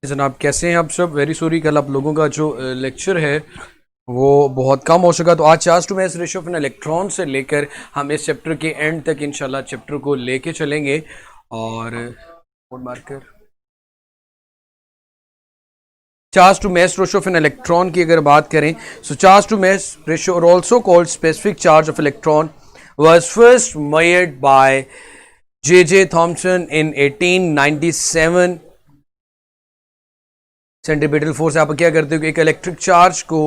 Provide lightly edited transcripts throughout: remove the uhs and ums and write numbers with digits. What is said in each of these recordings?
जनाब कैसे हैं आप सब। वेरी सॉरी कल आप लोगों का जो लेक्चर है वो बहुत कम हो सका, तो आज charge to mass ratio of an electron से लेकर हम इस चैप्टर के एंड तक इंशाल्लाह चैप्टर को लेके चलेंगे। और board marker charge to mass ratio of an electron की अगर बात करें, so charge to mass ratio और also called specific charge of electron was first measured by J.J. Thomson in 1897। Centripetal force आप क्या करते हो कि एक इलेक्ट्रिक चार्ज को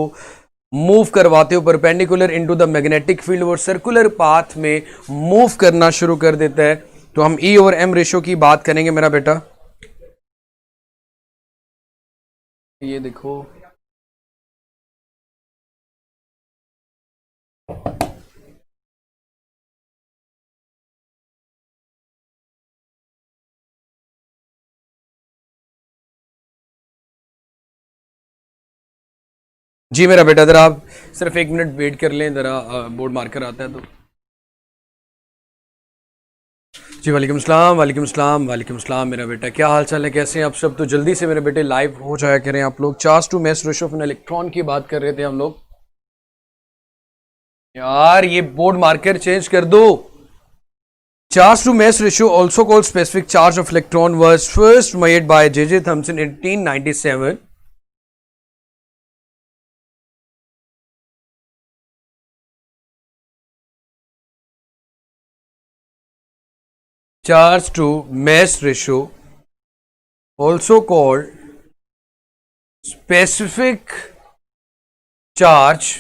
मूव करवाते हो perpendicular into the magnetic field और सर्कुलर पाथ में मूव करना शुरू कर देता है। तो हम ई ओवर एम रेशो की बात करेंगे मेरा बेटा। ये देखो, जी मेरा बेटा जरा आप सिर्फ 1 मिनट वेट कर लें, जरा बोर्ड मार्कर आता है तो। जी वालेकुम सलाम, वालेकुम सलाम, वालेकुम सलाम मेरा बेटा, क्या हाल चाल है, कैसे हैं आप सब। तो जल्दी से मेरे बेटे लाइव हो जाया करें आप लोग। Charge to mass ratio of an electron की बात कर रहे थे हम लोग। यार ये बोर्ड मार्कर चेंज कर दो। Charge to mass ratio, also called specific charge of electron, was first made by J.J. Thomson in 1897. Charge to mass ratio, also called specific charge,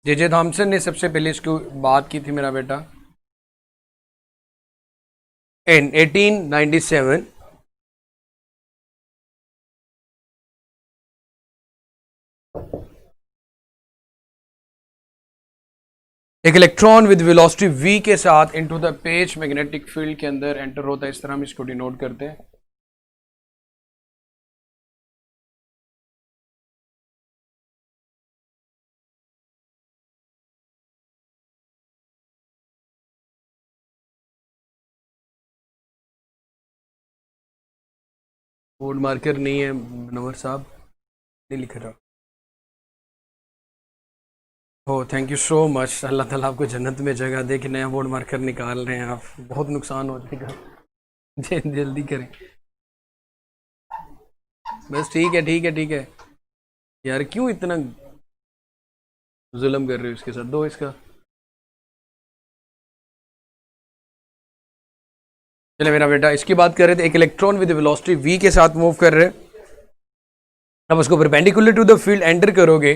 J.J. Thomson ने सबसे पहले इसकी बात की थी मेरा बेटा in 1897। एक इलेक्ट्रॉन विद वेलोसिटी v के साथ into the page magnetic field के अंदर एंटर होता है, इस तरह हम इसको डिनोट करते हैं। बोर्ड मार्कर नहीं है मनोवर साहब, नहीं लिख रहा। हो थैंक यू सो मच, अल्लाह ताला आपको जन्नत में जगह दे कि नया बोर्ड मार्कर निकाल रहे हैं आप, बहुत नुकसान हो जाएगा। जल्दी करें बस। ठीक है ठीक है ठीक है यार, क्यों इतना जुल्म कर रहे हो इसके साथ, दो इसका। चले मेरा बेटा, इसकी बात कर रहे थे। एक इलेक्ट्रॉन विद वेलोसिटी v के साथ मूव कर रहे हैं, अब उसको perpendicular to the field enter करोगे,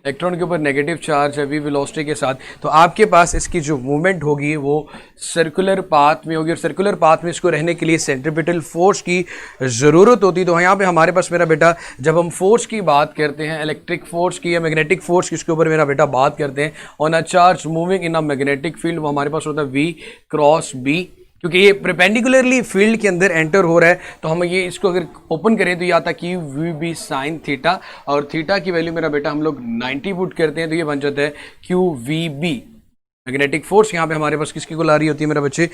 इलेक्ट्रॉन के ऊपर नेगेटिव चार्ज है v वेलोसिटी के साथ, तो आपके पास इसकी जो मूवमेंट होगी वो सर्कुलर पाथ में होगी, और सर्कुलर पाथ में इसको रहने के लिए सेंट्रीपिटल फोर्स की ज़रूरत होती है। तो यहाँ पे हमारे पास मेरा बेटा जब हम फोर्स की बात करते हैं, इलेक्ट्रिक फोर्स की या मैग्नेटिक फोर्स की, इसके ऊपर मेरा बेटा बात करते हैं on a charge moving in a magnetic field, वो हमारे पास होता है v क्रॉस b। क्योंकि ये परपेंडिकुलरली फील्ड के अंदर एंटर हो रहा है, तो हम ये इसको अगर ओपन करें तो ये आता कि वी बी साइन थीटा, और थीटा की वैल्यू मेरा बेटा हम लोग 90 पुट करते हैं, तो ये बन जाता है q we B. Magnetic force यहाँ पे हमारे पास किसकी इक्वल आ रही होती है मेरा बच्चे,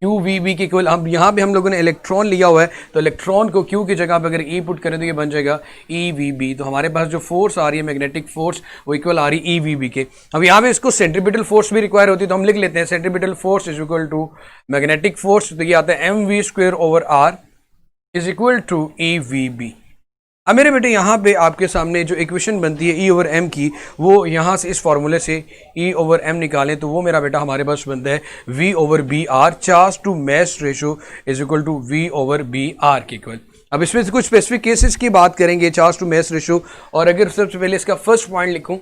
क्यू वी बी की इक्वल। हम यहाँ पे हम लोगों ने इलेक्ट्रॉन लिया हुआ है, तो इलेक्ट्रॉन को क्यू की जगह पे अगर ई पुट करें तो ये बन जाएगा ई वी बी। तो हमारे पास जो फोर्स आ रही है मैग्नेटिक फोर्स वो इक्वल आ रही है ई वी बी के। अब यहाँ पे इसको सेंट्रीपिटल फोर्स भी रिक्वायर होती है, तो हम लिख लेते हैं centripetal force is equal to magnetic force, तो ये आता है M v square over r is equal to e v B. अब मेरे बेटे यहाँ पे आपके सामने जो इक्वेशन बनती है ई ओवर एम की, वो यहाँ से इस फॉर्मूले से ई ओवर एम निकालें तो वो मेरा बेटा हमारे पास बनता है v over B r. Charge to mass ratio is equal to v over B r के इक्वल। अब इसमें से कुछ स्पेसिफिक केसेस की बात करेंगे चार्ज टू मैस रेशो, और अगर सबसे पहले इसका फर्स्ट पॉइंट लिखूं,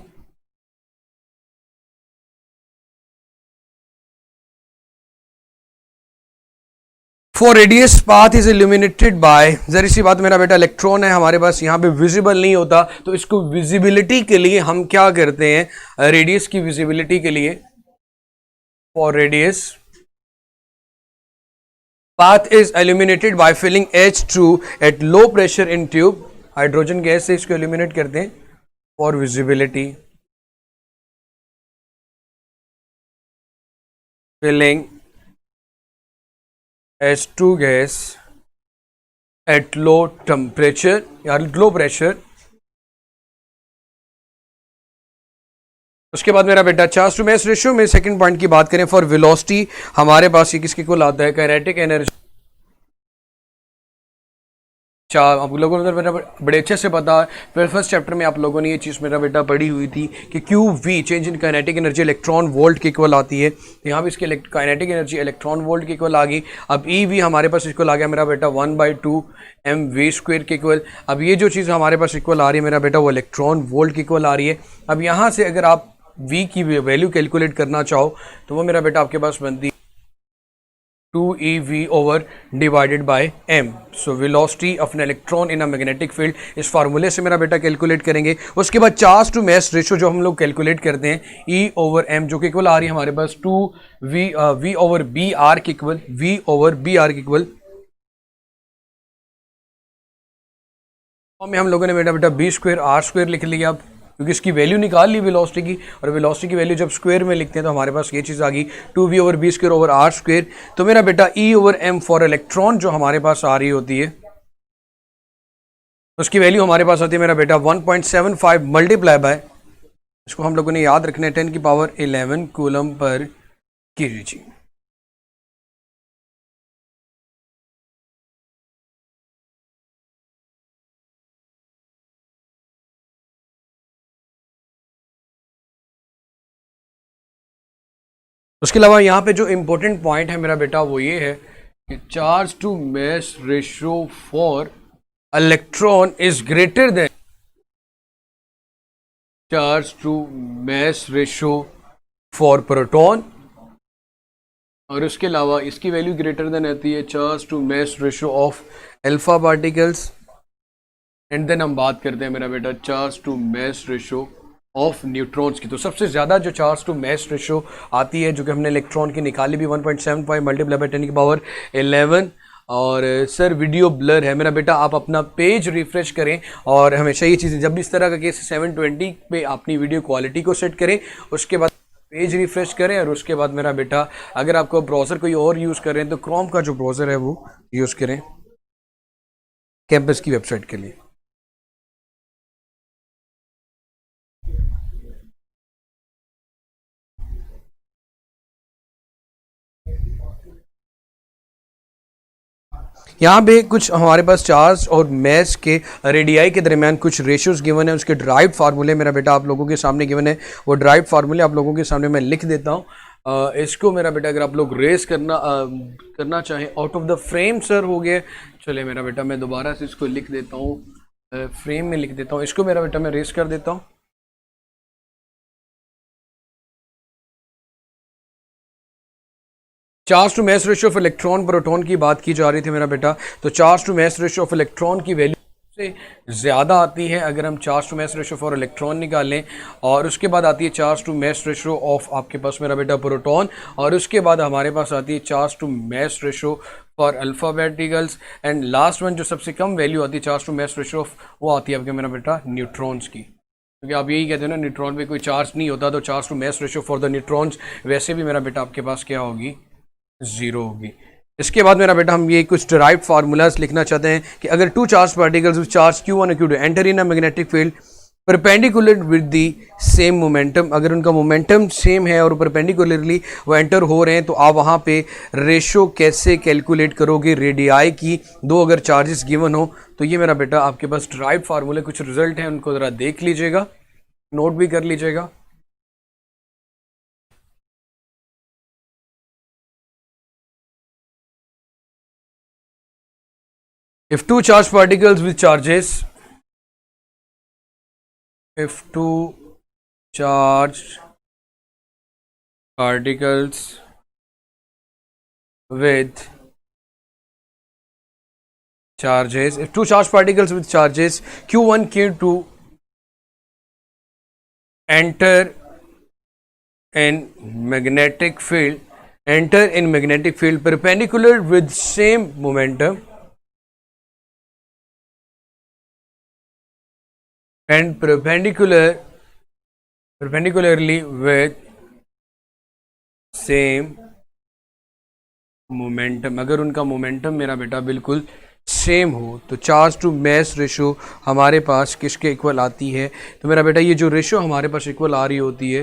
for radius path is illuminated by, जरी सी बात मेरा बेटा, इलेक्ट्रॉन है हमारे पास यहाँ पे विजिबल नहीं होता, तो इसको विजिबिलिटी के लिए हम क्या करते हैं, रेडियस की विजिबिलिटी के लिए, for radius path is illuminated by filling H2 at low pressure in tube। Hydrogen gas से इसको इल्यूमिनेट करते हैं for visibility, filling H2 gas at low temperature या लो प्रेशर। उसके बाद मेरा बेटा चार्ज टू मास रेशियो में सेकंड पॉइंट की बात करें फॉर वेलोसिटी, हमारे पास ये किसके को लाता है, काइनेटिक एनर्जी। आप लोगों को मेरा बड़े अच्छे से पता है, फिर फर्स्ट चैप्टर में आप लोगों ने ये चीज़ मेरा बेटा पढ़ी हुई थी कि q V change in kinetic energy electron volt के इक्वल आती है। यहाँ भी इसकी काइनेटिक एनर्जी इलेक्ट्रॉन वोल्ट के इक्वल आ गई। अब ई वी हमारे पास इक्वल आ गया मेरा बेटा 1/2 mv² के इक्वल। अब ये जो चीज़ हमारे पास इक्वल आ रही है मेरा बेटा वो इलेक्ट्रॉन वोल्ट के इक्वल आ रही है। अब यहाँ से अगर आप v की वैल्यू कैलकुलेट करना चाहो तो वो मेरा बेटा आपके पास बनती है 2ev over divided by m। So velocity of an electron in a magnetic field, इस फार्मूले से मेरा बेटा कैलकुलेट करेंगे। उसके बाद चार्ज टू मास रेशियो जो हम लोग कैलकुलेट करते हैं e ओवर m, जो कि इक्वल आ रही है हमारे पास 2v ओवर बी आर के इक्वल, v ओवर बी आर के इक्वल। में हम लोगों ने बेटा b² r² लिख लिया अब, क्योंकि इसकी वैल्यू निकाल ली वेलोसिटी की, और वेलोसिटी की वैल्यू जब स्क्वायर में लिखते हैं तो हमारे पास ये चीज़ आ गई 2v over b² over r²। तो मेरा बेटा e over m for electron जो हमारे पास आ रही होती है उसकी वैल्यू हमारे पास आती है मेरा बेटा 1.75 मल्टीप्लाई बाय, इसको हम लोगों ने याद रखना है 10 की पावर 11 कूलम पर kg। उसके अलावा यहाँ पे जो इंपॉर्टेंट पॉइंट है मेरा बेटा वो ये है कि charge to mass ratio for electron is greater than charge to mass ratio for proton, और उसके अलावा इसकी वैल्यू ग्रेटर देन आती है charge to mass ratio of alpha particles. And then हम बात करते हैं मेरा बेटा charge to mass ratio of neutrons की। तो सबसे ज़्यादा जो चार्ज टू मास रेशियो आती है जो कि हमने इलेक्ट्रॉन की निकाली भी 1.75 मल्टीप्लाई बाय 10 की पावर 11। और सर वीडियो ब्लर है मेरा बेटा, आप अपना पेज रिफ्रेश करें, और हमेशा ये चीज़ें जब भी इस तरह का केस 720 पे अपनी वीडियो क्वालिटी को सेट करें, उसके बाद पेज रिफ्रेश करें, और उसके बाद मेरा बेटा अगर आपको ब्राउज़र कोई और यूज़ करें तो क्रोम का जो ब्राउज़र है वो यूज़ करें कैंपस की वेबसाइट के लिए। यहाँ पे कुछ हमारे पास चार्ज और मास के रेडियाई के दरमियान कुछ रेशियोज गिवन है, उसके ड्राइव फार्मूले मेरा बेटा आप लोगों के सामने गिवन है। वो ड्राइव फार्मूले आप लोगों के सामने मैं लिख देता हूँ। इसको मेरा बेटा अगर आप लोग रेस करना चाहें out of the frame sir हो गया, चलिए मेरा बेटा मैं दोबारा से इसको लिख देता हूँ, फ्रेम में लिख देता हूँ, इसको मेरा बेटा मैं रेस कर देता हूँ। Charge to mass ratio of electron proton की बात की जा रही थी मेरा बेटा, तो charge to mass ratio of electron की वैल्यू से ज़्यादा आती है अगर हम charge to mass ratio for electron निकालें, और उसके बाद आती है charge to mass ratio of आपके पास मेरा बेटा प्रोटॉन, और उसके बाद हमारे पास आती है charge to mass ratio for alpha particles, and last one जो सबसे कम वैल्यू आती है charge to mass ratio of, वो आती है आपके मेरा बेटा न्यूट्रॉन्स की, क्योंकि आप यही कहते हैं ना न्यूट्रॉन पे कोई चार्ज नहीं होता, तो charge to mass ratio for the neutrons वैसे भी मेरा बेटा आपके पास क्या होगी, 0 होगी। इसके बाद मेरा बेटा हम ये कुछ डिराइव्ड फार्मूलाज लिखना चाहते हैं कि अगर two charge particles with charge q1 और q2 enter in a magnetic field perpendicular with the same momentum, अगर उनका मोमेंटम सेम है और परपेंडिकुलरली वो एंटर हो रहे हैं, तो आप वहाँ पे रेशो कैसे कैलकुलेट करोगे रेडियाई की, दो अगर चार्जेस गिवन हो। तो ये मेरा बेटा आपके पास डिराइव्ड फार्मूले कुछ रिजल्ट हैं, उनको ज़रा देख लीजिएगा, नोट भी कर लीजिएगा। If two charged particles with charges, if two charged particles with charges, if two charged particles with charges q1 q2 enter in magnetic field perpendicular with same momentum and perpendicularly with same momentum, अगर उनका momentum मेरा बेटा बिल्कुल same हो तो charge to mass ratio हमारे पास किसके equal आती है? तो मेरा बेटा ये जो रेशो हमारे पास इक्वल आ रही होती है,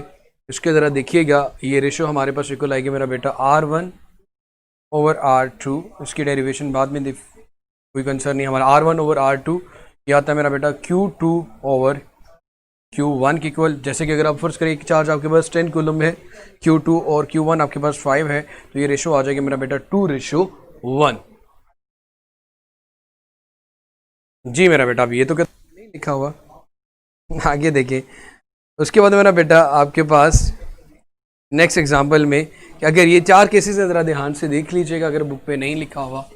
इसके ज़रा देखिएगा, ये रेशो हमारे पास इक्वल आएगी मेरा बेटा R1/R2। इसकी डेरिवेशन बाद में कोई कंसर्न नहीं, हमारा R1/R2 ये आता है मेरा बेटा Q2/Q1 के इक्वल। जैसे कि अगर आप फर्ज करें कि चार्ज आपके पास 10 कूलम है, Q2 और Q1 आपके पास 5 है, तो ये रेशो आ जाएगी मेरा बेटा 2:1। जी मेरा बेटा, अब ये तो नहीं लिखा हुआ, आगे देखें। उसके बाद मेरा बेटा आपके पास नेक्स्ट एग्जांपल में कि अगर ये 4 केसेस है, ज़रा ध्यान से देख लीजिएगा अगर बुक पे नहीं लिखा हुआ।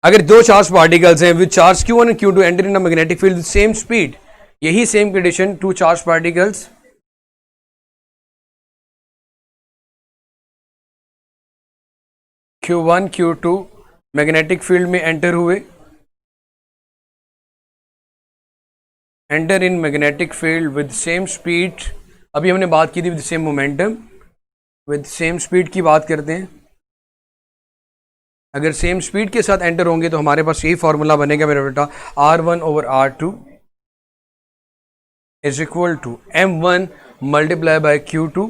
अगर दो चार्ज पार्टिकल्स हैं with charge Q1 and Q2 enter in a magnetic field with same speed, यही same condition, two charge particles Q1 Q2 magnetic field में एंटर हुए, enter in magnetic field with same speed. अभी हमने बात की थी with same momentum, with same speed की बात करते हैं। अगर सेम स्पीड के साथ एंटर होंगे तो हमारे पास यही फॉर्मूला बनेगा मेरा बेटा, R1/R2 is equal to M1 multiply by Q2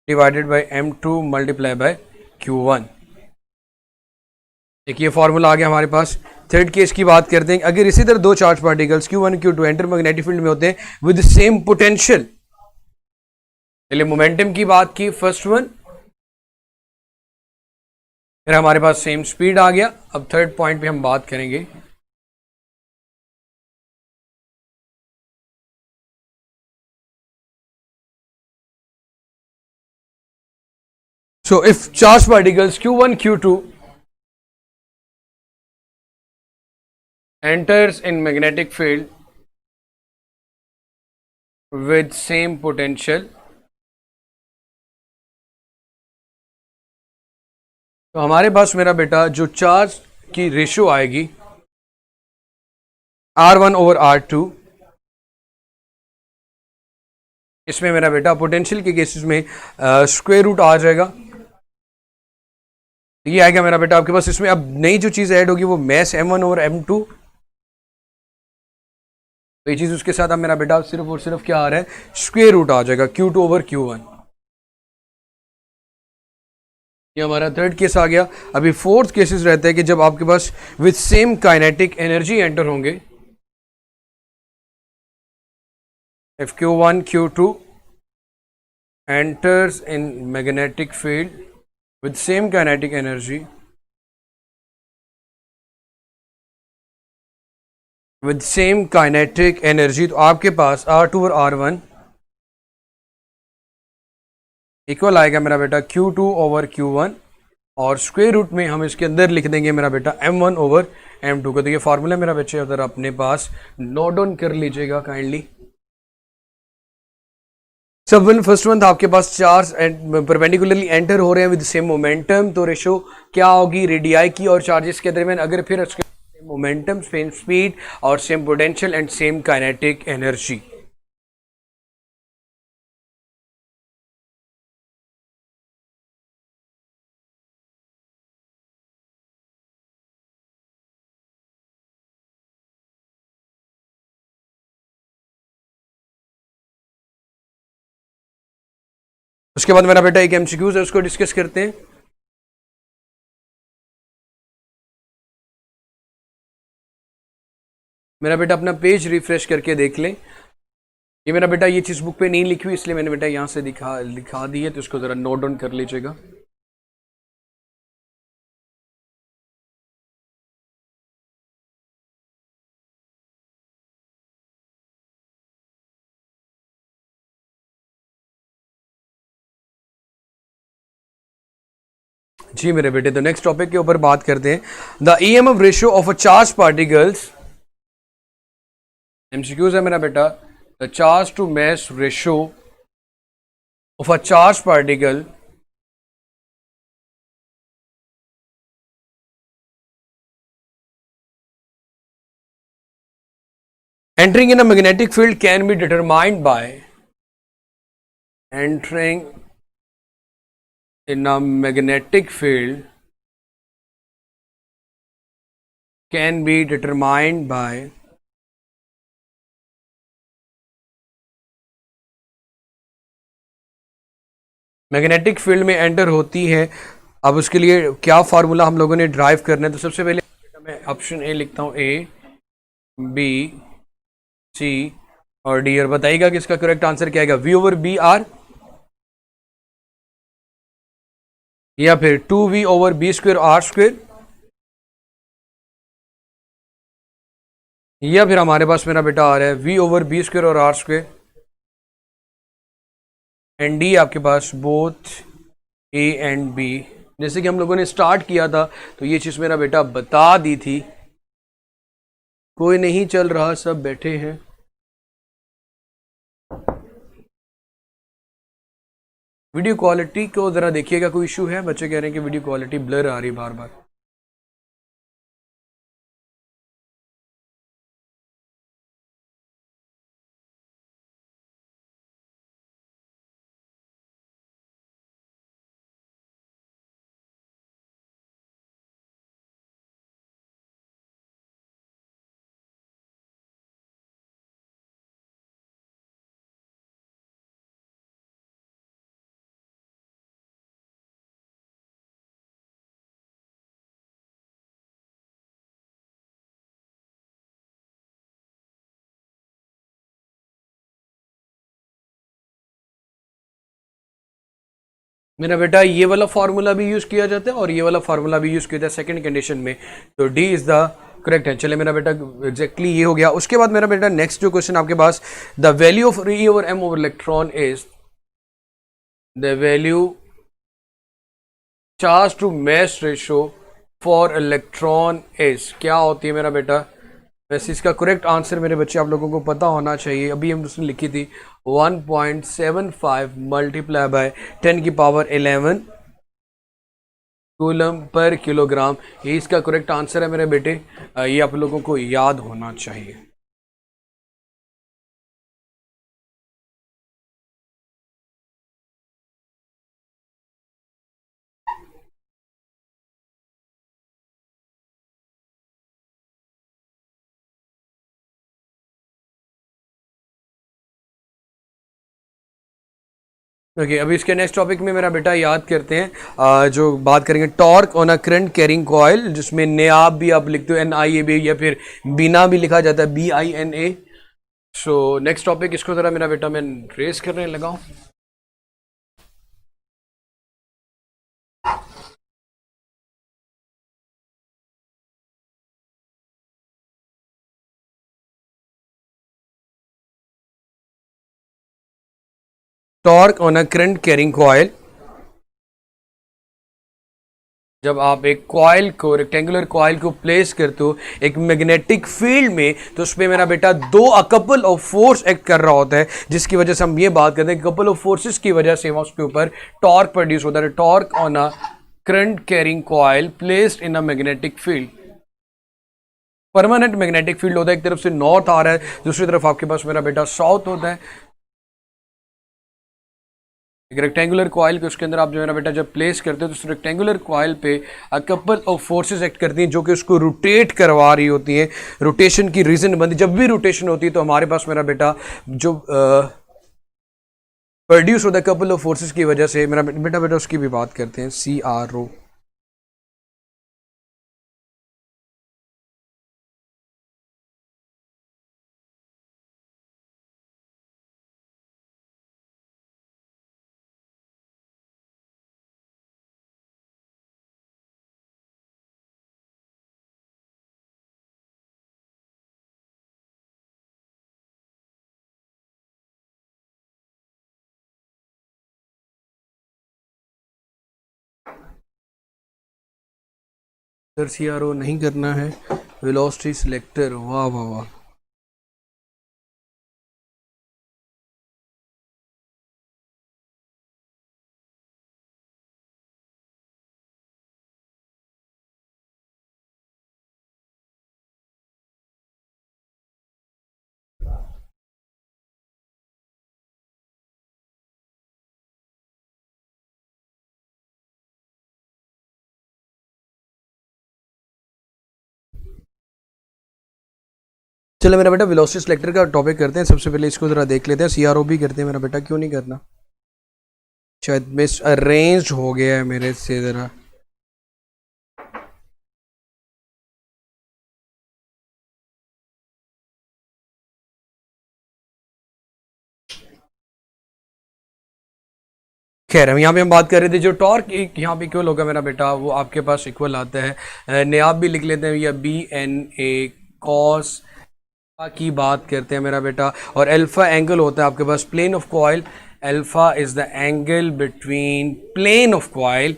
divided by M2 multiply by Q1। एक ये फॉर्मूला आ गया हमारे पास। थर्ड केस की बात करते हैं, अगर इसी तरह दो charge particles Q1 Q2 enter magnetic field में होते हैं विद सेम पोटेंशियल, पहले मोमेंटम की बात की फर्स्ट वन, फिर हमारे पास सेम स्पीड आ गया। अब थर्ड पॉइंट पे हम बात करेंगे। So if charge particles Q1 Q2 enters in magnetic field with same potential, तो हमारे पास मेरा बेटा जो चार्ज की रेशियो आएगी R1/R2, इसमें मेरा बेटा पोटेंशियल के केसेस में स्क्वायर रूट आ जाएगा। ये आएगा मेरा बेटा आपके पास। इसमें अब नई जो चीज ऐड होगी वो मैस M1/M2, तो ये चीज उसके साथ अब मेरा बेटा सिर्फ और सिर्फ क्या आ रहा है, स्क्वायर रूट आ जाएगा Q2/Q1। ये हमारा थर्ड केस आ गया। अभी फोर्थ केसेस रहता है कि जब आपके पास with same kinetic energy enter होंगे, if Q1 Q2 enters in magnetic field with same kinetic energy, with same kinetic energy, तो आपके पास R2 और R1 इक्वल आएगा मेरा बेटा Q2/Q1, और स्क्वायर रूट में हम इसके अंदर लिख देंगे मेरा बेटा M1/M2 को। तो ये फॉर्मूला मेरा बच्चे उधर अपने पास नोट डाउन कर लीजिएगा काइंडली। सब वन फर्स्ट वन था आपके पास, चार्ज परपेंडिकुलरली एंटर हो रहे हैं विद सेम मोमेंटम, तो रेशो क्या होगी रेडियाई की और चार्जेस के दरमियान। अगर फिर उसके सेम मोमेंटम, सेम स्पीड और same potential and same kinetic energy. उसके बाद मेरा बेटा एक एमसीक्यूज है, उसको डिस्कस करते हैं। मेरा बेटा अपना पेज रिफ्रेश करके देख लें। ये मेरा बेटा ये चीज़ बुक पे नहीं लिखी हुई, इसलिए मैंने बेटा यहाँ से दिखा दी है, तो इसको ज़रा नोट डाउन कर लीजिएगा। जी मेरे बेटे, तो नेक्स्ट टॉपिक के ऊपर बात करते हैं, the EMF ratio of a charge particles. एमसीक्यूज है मेरा बेटा, the charge to mass ratio of a charge particle entering in a magnetic field can be determined by entering in a magnetic field can be determined by magnetic field में enter होती है। अब उसके लिए क्या फार्मूला हम लोगों ने ड्राइव करना है, तो सबसे पहले मैं ऑप्शन ए लिखता हूं, ए बी सी और डी, और बताइएगा कि इसका करेक्ट आंसर क्या आएगा, वी ओवर बी आर या फिर 2v over B square r square, या फिर हमारे पास मेरा बेटा आ रहा है v ओवर बी स्क्वेयर और आर स्क्वेयर, एंड डी आपके पास बोथ ए एंड बी। जैसे कि हम लोगों ने स्टार्ट किया था तो ये चीज़ मेरा बेटा बता दी थी। कोई नहीं चल रहा, सब बैठे हैं। वीडियो क्वालिटी को ज़रा देखिएगा, कोई इशू है? बच्चे कह रहे हैं कि वीडियो क्वालिटी ब्लर आ रही बार बार। मेरा बेटा ये वाला फार्मूला भी यूज किया जाता है और ये वाला फार्मूला भी यूज किया जाता है सेकंड कंडीशन में, तो डी इज द करेक्ट है। चले मेरा बेटा एग्जैक्टली ये हो गया। उसके बाद मेरा बेटा नेक्स्ट जो क्वेश्चन आपके पास, the value of E over M over electron is the value charge to mass ratio for electron is, क्या होती है मेरा बेटा? वैसे इसका करेक्ट आंसर मेरे बच्चे आप लोगों को पता होना चाहिए। अभी हम उसने लिखी थी 1.75 multiply by 10⁻11 coulomb per kilogram, ये इसका करेक्ट आंसर है मेरे बेटे। ये आप लोगों को याद होना चाहिए। ओके अभी इसके नेक्स्ट टॉपिक में मेरा बेटा याद करते हैं, जो बात करेंगे torque on a current carrying coil, जिसमें नेआब भी आप लिखते हो NIAB, या फिर बीना भी लिखा जाता है BINA। सो नेक्स्ट टॉपिक, इसको जरा मेरा बेटा मैं ट्रेस करने लगा हूँ। Torque on a current carrying coil, जब आप एक कॉइल को, रेक्टेंगुलर कॉइल को प्लेस करते हो एक मैग्नेटिक फील्ड में, तो उसमें मेरा बेटा दो कपल ऑफ फोर्स एक्ट कर रहा होता है, जिसकी वजह से हम ये बात करते हैं कपल ऑफ फोर्सेस की वजह से उसके ऊपर टॉर्क प्रोड्यूस होता है। Torque on a current carrying coil placed in a magnetic field, permanent magnetic field होता है, एक तरफ से नॉर्थ आ रहा है, दूसरी तरफ आपके पास मेरा बेटा साउथ होता है। एक रेक्टेंगुलर कॉइल के उसके अंदर आप जो मेरा बेटा जब प्लेस करते हो तो उस रेक्टेंगुलर कॉइल पे a couple of forces act करती हैं, जो कि उसको रोटेट करवा रही होती हैं। रोटेशन की रीजन बनती, जब भी रोटेशन होती है तो हमारे पास मेरा बेटा जो प्रोड्यूस होता है कपल ऑफ फोर्सेस की वजह से, मेरा बेटा उसकी भी बात करते हैं, CRO। सर CRO नहीं करना है, वेलोसिटी सिलेक्टर, वाह वाह वाह। चलो मेरा बेटा वेलोसिटी सिलेक्टर का टॉपिक करते हैं। सबसे पहले इसको ज़रा देख लेते हैं, सीआरओ भी करते हैं मेरा बेटा, क्यों नहीं करना। शायद मिस अरेंज हो गया है मेरे से ज़रा। खैर हम बात कर रहे थे जो टॉर्क यहाँ पे इक्वल होगा मेरा बेटा, वो आपके पास इक्वल आता है, नाप भी लिख लेते हैं, या बी एन ए कॉस की बात करते हैं मेरा बेटा। और अल्फा एंगल होता है आपके पास plane of coil. Alpha is the angle between plane of coil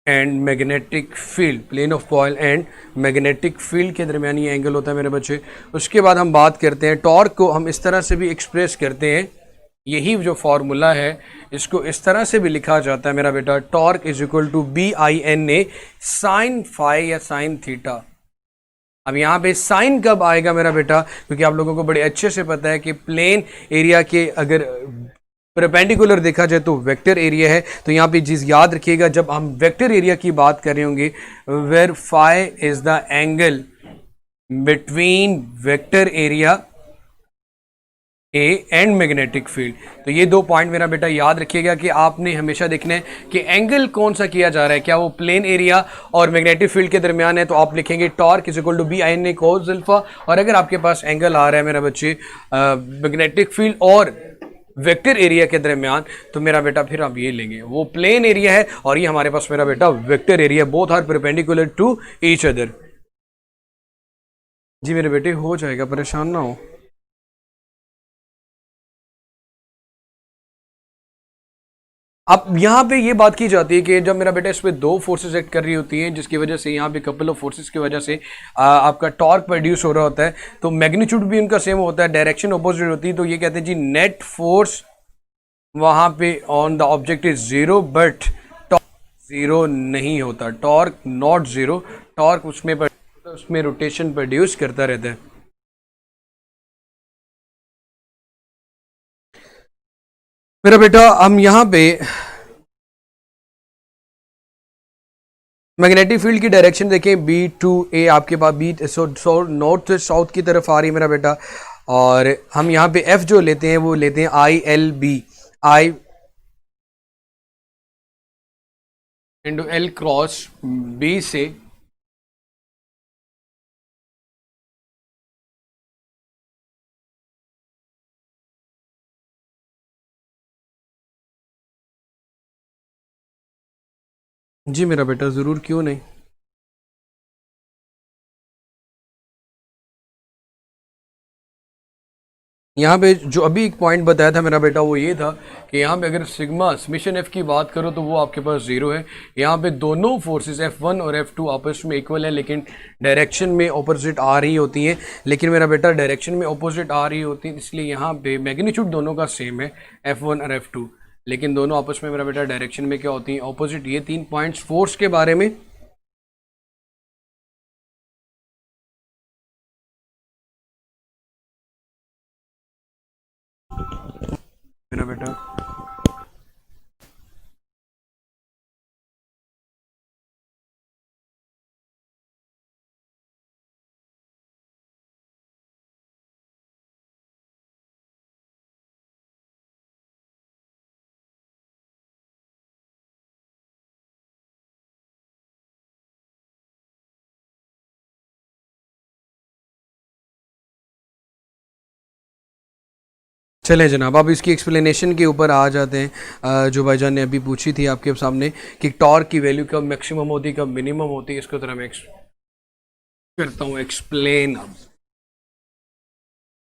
and magnetic field. Plane of coil and magnetic field के दरमियान ये एंगल होता है मेरे बच्चे। उसके बाद हम बात करते हैं टॉर्क को हम इस तरह से भी एक्सप्रेस करते हैं, यही जो फॉर्मूला है इसको इस तरह से भी लिखा जाता है मेरा बेटा, torque is equal to B I N A sine phi या साइन थीटा। अब यहाँ पे साइन कब आएगा मेरा बेटा, क्योंकि आप लोगों को बड़े अच्छे से पता है कि प्लेन एरिया के अगर परपेंडिकुलर देखा जाए तो वेक्टर एरिया है। तो यहाँ पे चीज़ याद रखिएगा, जब हम वेक्टर एरिया की बात कर रहे होंगे, where phi is the angle between vector area A and magnetic field. तो ये दो पॉइंट मेरा बेटा याद रखिएगा कि आपने हमेशा देखना है कि एंगल कौन सा किया जा रहा है, क्या वो प्लेन एरिया और मैग्नेटिक फील्ड के दरमियान है, तो आप लिखेंगे torque is equal to B I N A cos alpha. और अगर आपके पास एंगल आ रहा है मेरा बच्चे मैग्नेटिक फील्ड और वेक्टर एरिया के दरमियान, तो मेरा बेटा फिर आप ये लेंगे, वो प्लेन एरिया है और ये हमारे पास मेरा बेटा vector area, both are perpendicular to each other. जी मेरे बेटे हो जाएगा, परेशान ना हो। अब यहाँ पे ये बात की जाती है कि जब मेरा बेटा इस पे दो फोर्सेस एक्ट कर रही होती हैं, जिसकी वजह से यहाँ पे कपल ऑफ फोर्सेस की वजह से आपका टॉर्क प्रोड्यूस हो रहा होता है, तो मैग्नीट्यूड भी उनका सेम होता है, डायरेक्शन अपोजिट होती है। तो ये कहते हैं जी नेट फोर्स वहाँ पे on the object is zero, but torque zero नहीं होता, टॉर्क नॉट जीरो, टॉर्क उसमें रोटेशन प्रोड्यूस करता रहता है। मेरा बेटा हम यहाँ पे मैग्नेटिक फील्ड की डायरेक्शन देखें, बी टू ए आपके पास बी नॉर्थ से साउथ की तरफ आ रही है मेरा बेटा। और हम यहाँ पे एफ जो लेते हैं वो लेते हैं I L B, I into L cross B से जी मेरा बेटा ज़रूर, क्यों नहीं। यहाँ पे जो अभी एक पॉइंट बताया था मेरा बेटा वो ये था कि यहाँ पे अगर सिग्मा समेशन एफ की बात करो तो वो आपके पास जीरो है। यहाँ पे दोनों फोर्सेस F1 और F2 आपस में इक्वल है, लेकिन डायरेक्शन में ऑपोजिट आ रही होती हैं। लेकिन मेरा बेटा डायरेक्शन में ऑपोजिट आ रही होती है, इसलिए यहाँ पे मैग्नीट्यूड दोनों का सेम है F1 और F2, लेकिन दोनों आपस में मेरा बेटा डायरेक्शन में क्या होती हैं, ऑपोजिट। ये 3 पॉइंट्स फोर्स के बारे में। मेरा बेटा चलें जनाब, अब इसकी एक्सप्लेनेशन के ऊपर आ जाते हैं। जो भाईजान ने अभी पूछी थी आपके सामने कि टॉर्क की वैल्यू कब मैक्सिमम होती है कब मिनिमम होती है, इसको जरा मैं करता हूँ एक्सप्लेन।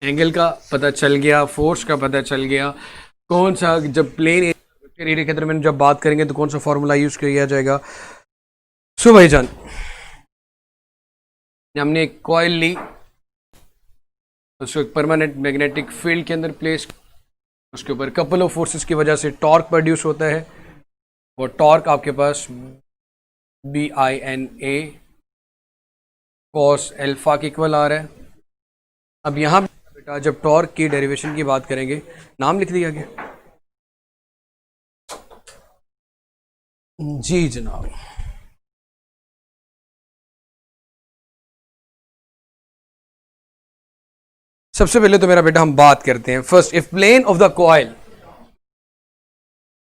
एंगल का पता चल गया, फोर्स का पता चल गया, कौन सा जब प्लेन एरिया के दरमियान जब बात करेंगे तो कौन सा फॉर्मूला यूज किया जाएगा। सो भाईजान हमने एक कॉइल ली, उसको एक परमानेंट मैग्नेटिक फील्ड के अंदर प्लेस, उसके ऊपर कपल ऑफ फोर्सेस की वजह से टॉर्क प्रोड्यूस होता है। वो टॉर्क आपके पास B I N A cos alpha के इक्वल आ रहा है। अब यहाँ बेटा जब टॉर्क की डेरिवेशन की बात करेंगे, नाम लिख दिया गया जी जनाब। सबसे पहले तो मेरा बेटा हम बात करते हैं first, if plane of the coil,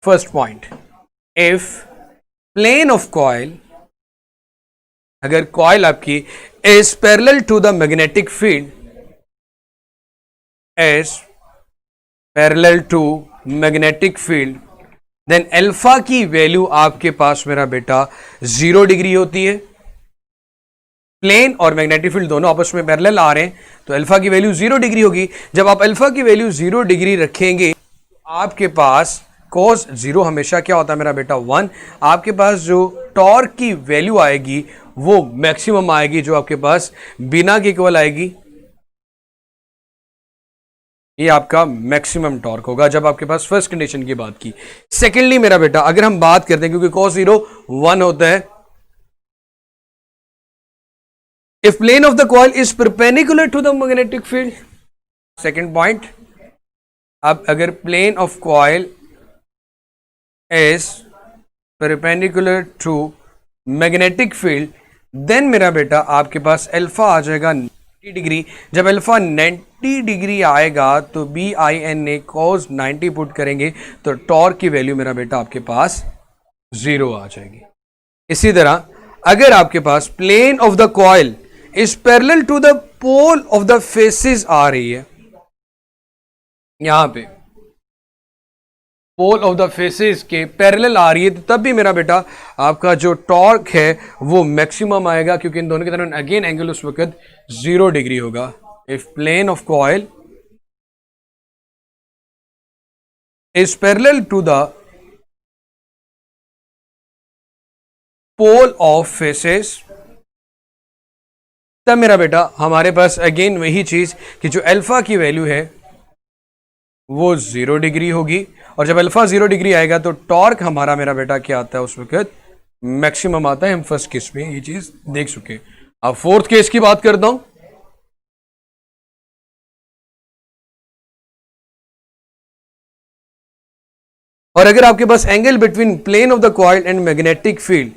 first point, if plane of coil, अगर कॉइल आपकी is parallel to the magnetic field, is parallel to magnetic field, then alpha की वैल्यू आपके पास मेरा बेटा 0 डिग्री होती है। प्लेन और मैग्नेटिक फील्ड दोनों आपस में पैरेलल आ रहे हैं तो अल्फा की वैल्यू 0 डिग्री होगी। जब आप अल्फा की वैल्यू 0 डिग्री रखेंगे तो आपके पास cos 0 हमेशा क्या होता है मेरा बेटा 1। आपके पास जो टॉर्क की वैल्यू आएगी वो मैक्सिमम आएगी, जो आपके पास बिना के इक्वल आएगी, ये आपका मैक्सिमम टॉर्क होगा जब आपके पास फर्स्ट कंडीशन की बात की। सेकेंडली मेरा बेटा अगर हम बात करते हैं, क्योंकि cos 0 1 होता है, if plane of the coil is perpendicular to the magnetic field, second point, अब अगर plane of coil is perpendicular to magnetic field, then मेरा बेटा आपके पास अल्फा आ जाएगा 90 डिग्री। जब अल्फा 90 डिग्री आएगा तो बी आई एन ने cos 90 पुट करेंगे तो टॉर्क की वैल्यू मेरा बेटा आपके पास 0 आ जाएगी। इसी तरह अगर आपके पास plane of the coil is parallel to the pole of the faces आ रही है, यहां पे पोल ऑफ द फेसेस के पैरेलल आ रही है, तो तब भी मेरा बेटा आपका जो टॉर्क है वो मैक्सिमम आएगा, क्योंकि इन दोनों के दरमियान अगेन एंगल उस वक्त 0 डिग्री होगा। If plane of coil is parallel to the pole of faces, तब मेरा बेटा हमारे पास अगेन वही चीज कि जो अल्फा की वैल्यू है वो 0 डिग्री होगी, और जब अल्फा 0 डिग्री आएगा तो टॉर्क हमारा मेरा बेटा क्या आता है उस वक्त मैक्सिमम आता है। हम फर्स्ट केस में ये चीज देख चुके। अब फोर्थ केस की बात करता हूं। और अगर आपके पास angle between plane of the coil and magnetic field,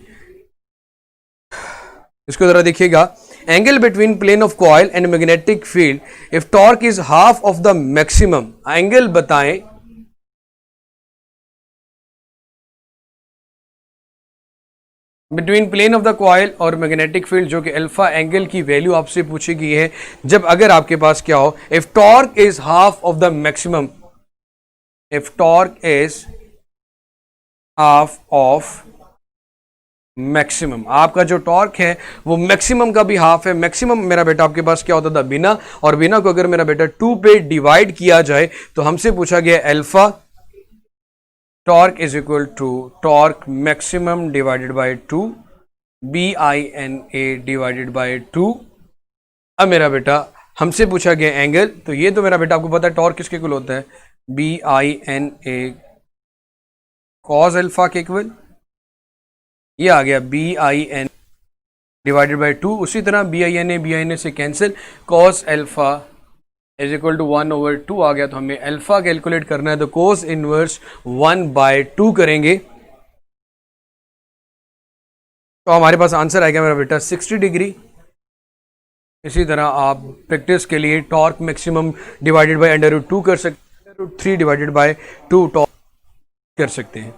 इसको जरा देखिएगा, angle between plane of coil and magnetic field if torque is half of the maximum, angle बताएं between plane of the coil और मैग्नेटिक फील्ड, जो कि alpha angle की value आपसे पूछी गई है। जब अगर आपके पास क्या हो, if torque is half of the maximum, if torque is half of maximum, आपका जो टॉर्क है वो मैक्सिमम का भी हाफ है। मैक्सिमम मेरा बेटा आपके पास क्या होता था बिना, और बिना को अगर मेरा बेटा 2 पे डिवाइड किया जाए तो हमसे पूछा गया alpha torque is equal to torque maximum divided by 2 BINA divided by 2। अब मेरा बेटा हमसे पूछा गया एंगल, तो ये तो मेरा बेटा आपको पता है टॉर्क किसके इक्वल होता है, BINA cos अल्फा के इक्वल, ये आ गया BIN डिवाइडेड बाय 2। उसी तरह BINA से cancel, cos alpha is equal to 1/2 आ गया, तो हमें अल्फा कैलकुलेट करना है तो cos इनवर्स 1/2 करेंगे तो हमारे पास आंसर आएगा मेरा बेटा 60 डिग्री। इसी तरह आप प्रैक्टिस के लिए टॉर्क मैक्सिमम डिवाइडेड बाय √2 कर सकते हैं, √3 डिवाइडेड बाय 2 टॉर्क कर सकते हैं।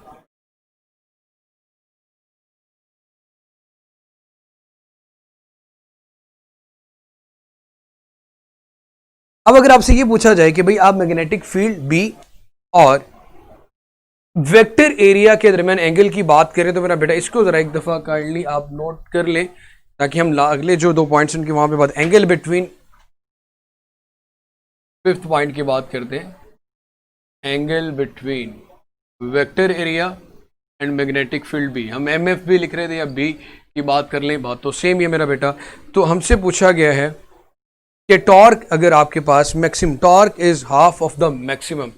अब अगर आपसे ये पूछा जाए कि भाई आप मैग्नेटिक फील्ड बी और वेक्टर एरिया के दरमियान एंगल की बात करें, तो मेरा बेटा इसको जरा एक दफा काइंडली आप नोट कर ले, ताकि हम अगले जो 2 पॉइंट्स उनकी वहां पे बात, एंगल बिटवीन, फिफ्थ पॉइंट की बात करते हैं, angle between vector area and magnetic field B. हम MF भी लिख रहे थे या बी की बात कर लें, बात तो सेम ही है मेरा बेटा। तो हमसे पूछा गया है कि टॉर्क अगर आपके पास maximum, torque is half of the maximum,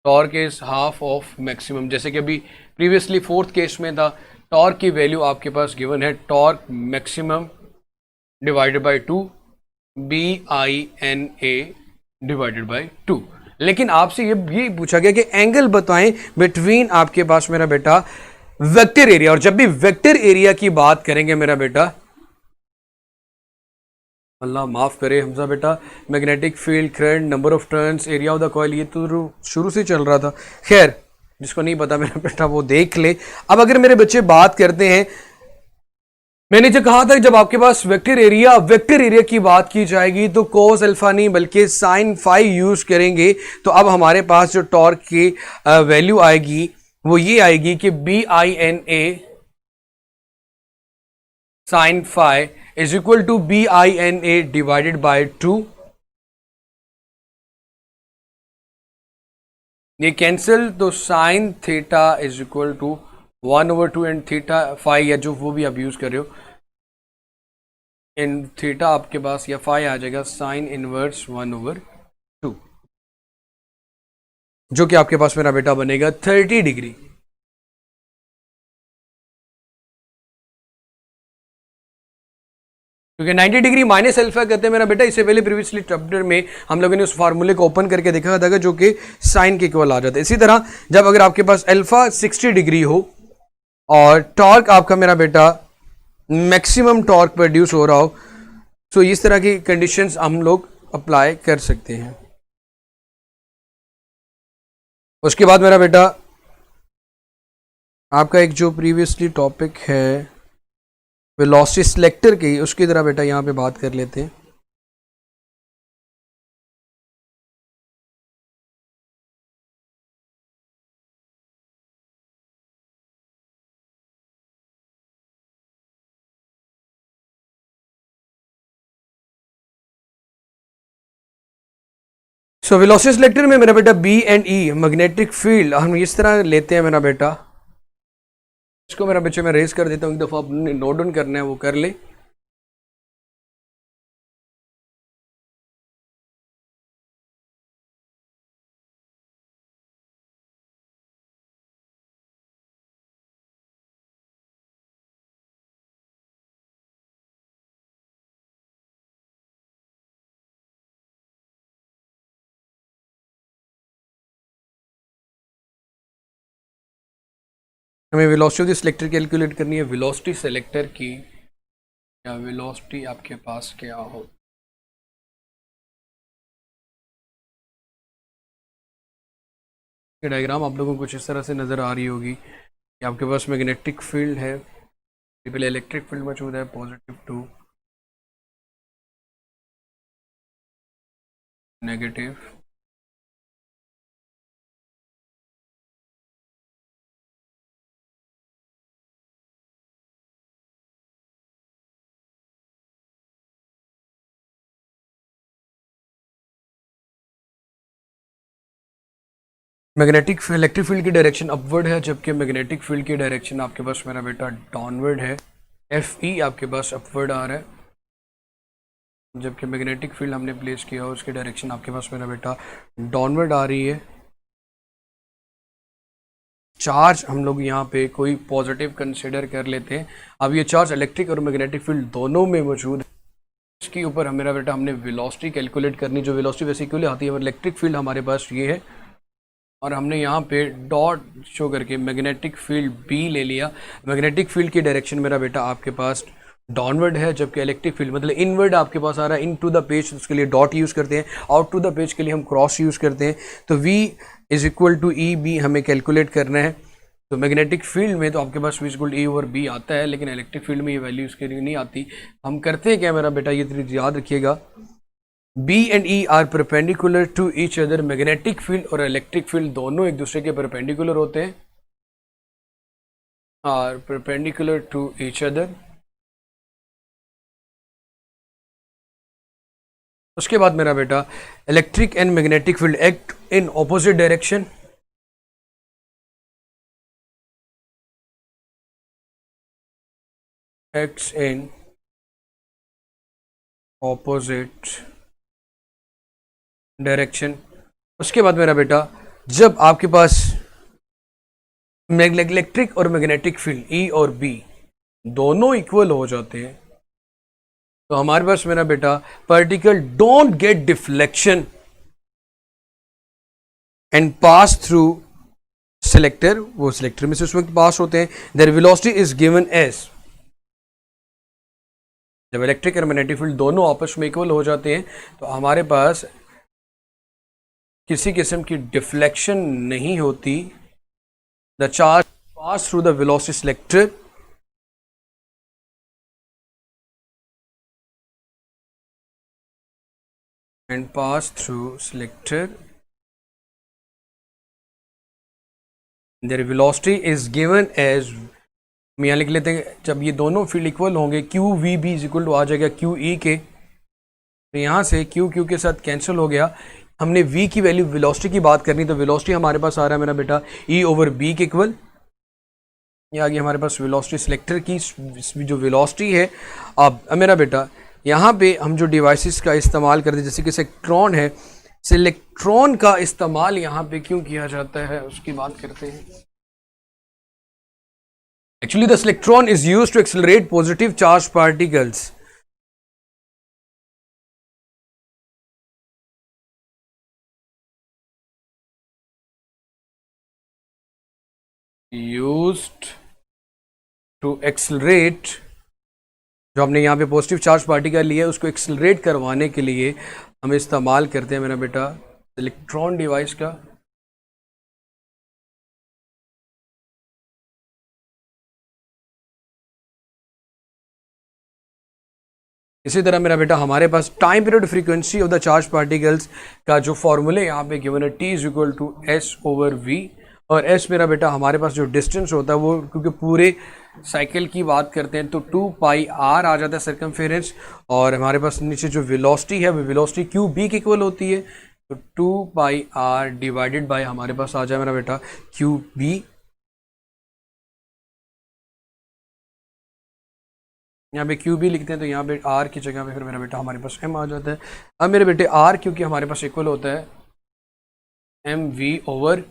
torque is half of maximum, जैसे कि अभी प्रीवियसली फोर्थ केस में था, टॉर्क की वैल्यू आपके पास गिवन है torque maximum divided by 2 BINA divided by 2। लेकिन आपसे ये भी पूछा गया कि एंगल बताएं बिटवीन आपके पास मेरा बेटा वेक्टर एरिया, और जब भी वेक्टर एरिया की बात करेंगे मेरा बेटा, अल्लाह माफ़ करे हमजा बेटा, magnetic field, current, number of turns, area of the coil, ये तो शुरू से चल रहा था। खैर, जिसको नहीं पता मेरा बेटा वो देख ले। अब अगर मेरे बच्चे बात करते हैं, मैंने जो कहा था जब आपके पास वेक्टर एरिया की बात की जाएगी तो कोस अल्फा नहीं बल्कि साइन फाई यूज करेंगे। तो अब हमारे पास जो टॉर्क की वैल्यू आएगी वो ये आएगी कि BINA sine phi is equal to BINA divided by 2। ये कैंसिल, तो sine theta is equal to 1/2 and theta phi या जो वो भी आप यूज कर रहे हो, इन थीटा आपके पास या फाई आ जाएगा साइन इनवर्स 1/2, जो कि आपके पास मेरा बेटा बनेगा 30 डिग्री। क्योंकि 90 डिग्री माइनस अल्फा कहते हैं मेरा बेटा। इससे पहले प्रीवियसली चैप्टर में हम लोगों ने उस फार्मूले को ओपन करके देखा था जो कि साइन के इक्वल आ जाता है। इसी तरह जब अगर आपके पास अल्फा 60 डिग्री हो और टॉर्क आपका मेरा बेटा मैक्सिमम टॉर्क प्रोड्यूस हो रहा हो, तो इस तरह की कंडीशंस हम लोग अप्लाई कर सकते हैं। उसके बाद मेरा बेटा आपका एक जो प्रीवियसली टॉपिक है वेलोसिटी सिलेक्टर की, उसकी तरह बेटा यहां पे बात कर लेते हैं। सो वेलोसिटी सिलेक्टर में मेरा बेटा B and E magnetic field हम इस तरह लेते हैं मेरा बेटा। इसको मेरा बच्चे मैं रेस कर देता हूँ, एक दफ़ा आपने नोट डाउन करना है वो कर ले। हमें velocity of the selector calculate करनी है। वेलोसिटी सेलेक्टर की या वेलोसिटी आपके पास क्या हो, डायग्राम आप लोगों को कुछ इस तरह से नज़र आ रही होगी कि आपके पास मैग्नेटिक फील्ड है, पहले इलेक्ट्रिक फील्ड मौजूद है positive to negative, magnetic electric field की डायरेक्शन अपवर्ड है जबकि मैग्नेटिक फील्ड की डायरेक्शन आपके पास मेरा बेटा डाउनवर्ड है। FE आपके पास अपवर्ड आ रहा है जबकि मैग्नेटिक फील्ड हमने प्लेस किया उसकी डायरेक्शन आपके पास मेरा बेटा डाउनवर्ड आ रही है। चार्ज हम लोग यहाँ पे कोई पॉजिटिव कंसिडर कर लेते हैं। अब ये चार्ज इलेक्ट्रिक और मैग्नेटिक फील्ड दोनों में मौजूद है। इसके ऊपर मेरा बेटा हमने वेलोसिटी कैलकुलेट करनी, जो वेलोसिटी बेसिकली आती है और इलेक्ट्रिक फील्ड हमारे पास ये है और हमने यहाँ पे डॉट शो करके मैग्नेटिक फील्ड B ले लिया। मैग्नेटिक फील्ड की डायरेक्शन मेरा बेटा आपके पास डाउनवर्ड है जबकि इलेक्ट्रिक फील्ड मतलब इनवर्ड आपके पास आ रहा है। इन टू द पेज उसके लिए डॉट यूज़ करते हैं, आउट टू द पेज के लिए हम क्रॉस यूज़ करते हैं। तो V is equal to EB हमें कैलकुलेट करना है। तो मैग्नेटिक फील्ड में तो आपके पास V equal E over B आता है, लेकिन इलेक्ट्रिक फील्ड में ये वैल्यू उसके लिए नहीं आती। हम करते हैं क्या मेरा बेटा, ये चीज़ याद रखिएगा, B and E are perpendicular to each other. Magnetic field और इलेक्ट्रिक फील्ड दोनों एक दूसरे के परपेंडिकुलर होते हैं, are perpendicular to each other. उसके बाद मेरा बेटा electric and magnetic field act in opposite direction. Acts in opposite direction. उसके बाद मेरा बेटा जब आपके पास इलेक्ट्रिक और मैग्नेटिक फील्ड E और B दोनों इक्वल हो जाते हैं तो हमारे पास मेरा बेटा particle don't get deflection and pass through selector, वो सिलेक्टर में से उस वक्त पास होते हैं। Their velocity is given as जब इलेक्ट्रिक और मैग्नेटिक फील्ड दोनों आपस में इक्वल हो जाते हैं तो हमारे पास किसी किस्म की डिफ्लेक्शन नहीं होती. The charge pass through the velocity selector and pass through selector. Their velocity is given as, हम यहाँ लिख लेते हैं जब ये दोनों फील्ड इक्वल होंगे Q we B is equal to आ जाएगा क्यू ई के. तो यहाँ से क्यू क्यू के साथ कैंसिल हो गया. हमने v की वैल्यू वेलोसिटी की बात करनी, तो वेलोसिटी हमारे पास आ रहा है मेरा बेटा e ओवर b के इक्वल. ये आ गई हमारे पास वेलोसिटी सिलेक्टर की जो वेलोसिटी है. अब मेरा बेटा यहाँ पे हम जो डिवाइसेस का इस्तेमाल करते हैं, जैसे कि इलेक्ट्रॉन है, इलेक्ट्रॉन का इस्तेमाल यहाँ पे क्यों किया जाता है उसकी बात करते हैं. Actually the electron is used to accelerate positive charge particles. Used to accelerate, जो हमने यहाँ पे पॉजिटिव चार्ज पार्टिकल लिया है उसको एक्सेलरेट करवाने के लिए हम इस्तेमाल करते हैं मेरा बेटा इलेक्ट्रॉन डिवाइस का. इसी तरह मेरा बेटा हमारे पास time period frequency of the charge particles का जो फॉर्मूले यहाँ पे गिवन है T is equal to S over V. और एस मेरा बेटा हमारे पास जो डिस्टेंस होता है वो, क्योंकि पूरे साइकिल की बात करते हैं तो 2 पाई आर आ जाता है सर्कमफेरेंस. और हमारे पास नीचे जो वेलोसिटी है वो वेलोसिटी क्यू बी की इक्वल होती है. तो 2 पाई आर डिवाइडेड बाय हमारे पास आ जाए मेरा बेटा क्यू बी. यहाँ पे क्यू बी लिखते हैं तो यहाँ पे आर की जगह पे फिर मेरा बेटा हमारे पास एम आ जाता है. अब मेरे बेटे आर क्योंकि हमारे पास इक्वल होता है M V over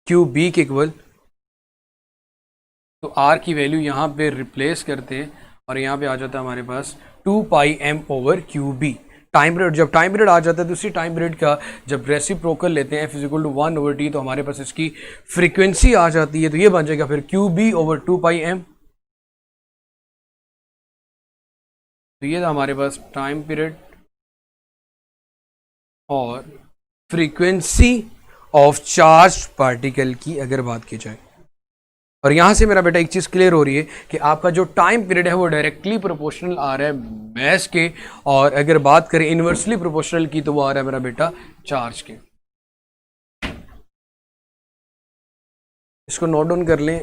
Q B के इक्वल, तो आर की वैल्यू यहाँ पे रिप्लेस करते हैं और यहाँ पे आ जाता है हमारे पास 2 pi M over Q B. Time period, जब टाइम पीरियड आ जाता है तो उसी टाइम पीरियड का जब रेसिप्रोकल लेते हैं F is equal to 1 over T, तो हमारे पास इसकी फ्रीक्वेंसी आ जाती है. तो ये बन जाएगा फिर Q B over 2 pi M. तो ये था हमारे पास टाइम पीरियड और फ्रीक्वेंसी ऑफ चार्ज पार्टिकल की अगर बात की जाए. और यहां से मेरा बेटा एक चीज क्लियर हो रही है कि आपका जो टाइम पीरियड है वो डायरेक्टली प्रोपोर्शनल आ रहा है मैस के, और अगर बात करें इनवर्सली प्रोपोर्शनल की तो वो आ रहा है मेरा बेटा चार्ज के. इसको नोट डाउन कर लें.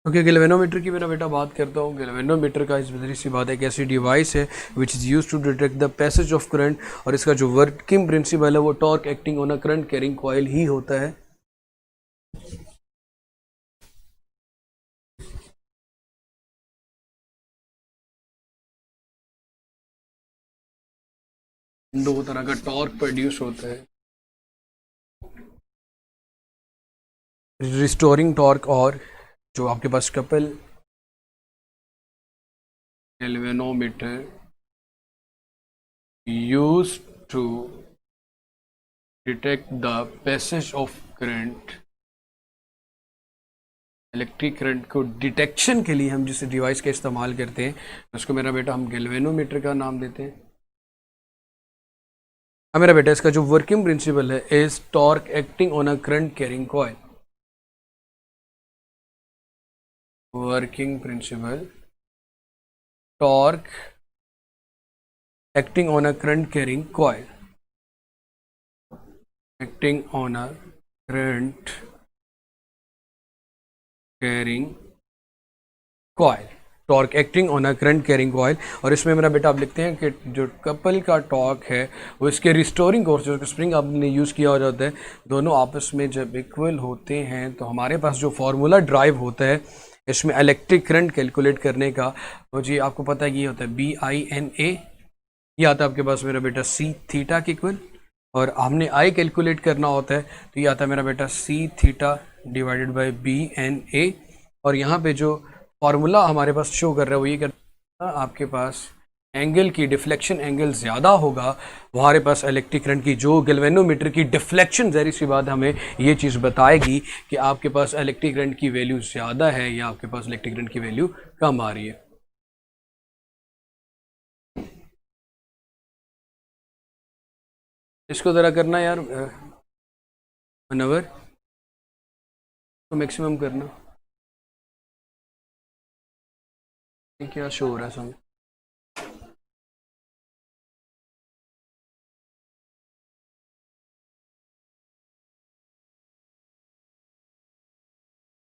ओके, गैल्वेनोमीटर की मेरा बेटा बात करता हूँ. गैल्वेनोमीटर का इस वजह सी बात है कि ऐसी डिवाइस है which is use to detect the passage of current, और इसका जो वर्किंग प्रिंसिपल है वो torque acting on a current carrying coil ही होता है. दो तरह का टॉर्क प्रोड्यूस होता है, रिस्टोरिंग टॉर्क और जो आपके पास couple galvanometer use to detect the passage of current, electric current को डिटेक्शन के लिए हम जिस डिवाइस का इस्तेमाल करते हैं उसको मेरा बेटा हम गैल्वेनोमीटर का नाम देते हैं. अब मेरा बेटा इसका जो वर्किंग प्रिंसिपल है is torque acting on a current carrying coil. Working principle torque acting on a current carrying coil, acting on a current carrying coil. Torque acting on a current carrying coil. और इसमें मेरा बेटा आप लिखते हैं कि जो कपल का टॉर्क है वो इसके रिस्टोरिंग कोर्स जो स्प्रिंग आपने यूज़ किया हो जाता है, दोनों आपस में जब इक्वल होते हैं तो हमारे पास जो फार्मूला ड्राइव होता है इसमें इलेक्ट्रिक करंट कैलकुलेट करने का, तो जी आपको पता है कि ये होता है BINA, ये आता है आपके पास मेरा बेटा C थीटा के इक्वल, और हमने I कैलकुलेट करना होता है तो ये आता है मेरा बेटा C theta divided by BNA। और यहाँ पे जो फार्मूला हमारे पास शो कर रहा है वो ये करता है, आपके पास एंगल की डिफ्लेक्शन एंगल ज़्यादा होगा हमारे पास इलेक्ट्रिक करंट की, जो गैल्वेनोमीटर की डिफ्लेक्शन ज़ाहिर सी बात हमें ये चीज़ बताएगी कि आपके पास इलेक्ट्रिक करंट की वैल्यू ज़्यादा है या आपके पास इलेक्ट्रिक करंट की वैल्यू कम आ रही है। इसको ज़रा करना यार 1 आवर तो मैक्सिमम करना, क्या शो हो रहा है सामने।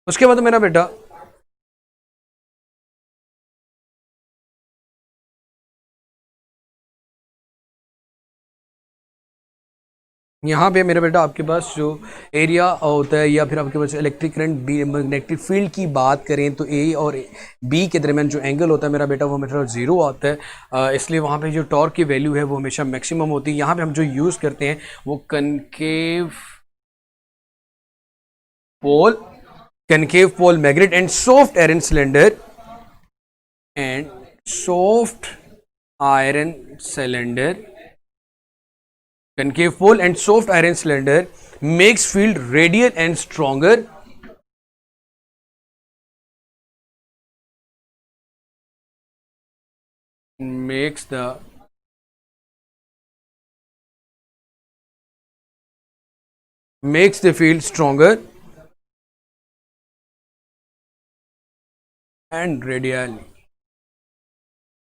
उसके बाद मेरा बेटा यहाँ पे मेरा बेटा आपके पास जो एरिया होता है या फिर आपके पास इलेक्ट्रिक करंट मैग्नेटिक फील्ड की बात करें तो ए और बी के दरमियान जो एंगल होता है मेरा बेटा वो हमेशा 0 आता है, इसलिए वहाँ पे जो टॉर्क की वैल्यू है वो हमेशा मैक्सिमम होती है। यहाँ पे हम जो यूज़ करते हैं वो concave pole magnet and soft iron cylinder concave pole and soft iron cylinder makes field radial and stronger, makes the field stronger and radial,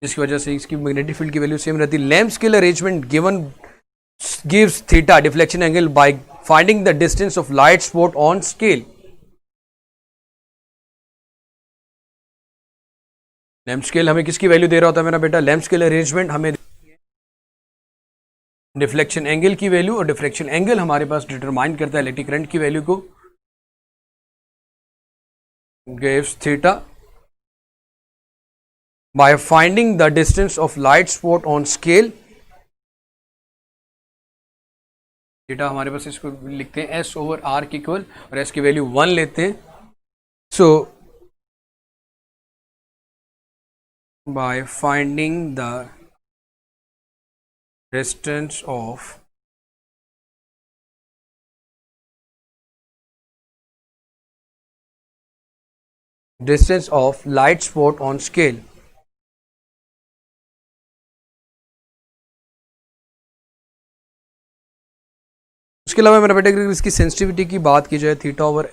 जिसकी वजह से इसकी मैग्नेटिक फील्ड की वैल्यू सेम रहती है। Lamp scale arrangement gives theta deflection angle by finding the distance of light spot on scale. Lamp scale हमें किसकी value दे रहा होता है मेरा बेटा, लैम्प स्केल अरेंजमेंट हमें डिफ्लेक्शन एंगल की वैल्यू, और डिफ्लेक्शन एंगल हमारे पास डिटरमाइन करता है इलेक्ट्रिक करंट की वैल्यू को, gives theta by finding the distance of light spot on scale। Theta हमारे पास इसको लिखते हैं S/R की इक्वल, और S की वैल्यू 1 लेते हैं। So by finding the distance of light spot on scale, उसके अलावा मेरा बेटा अगर इसकी सेंसिटिविटी की बात की जाए, थीटा ओवर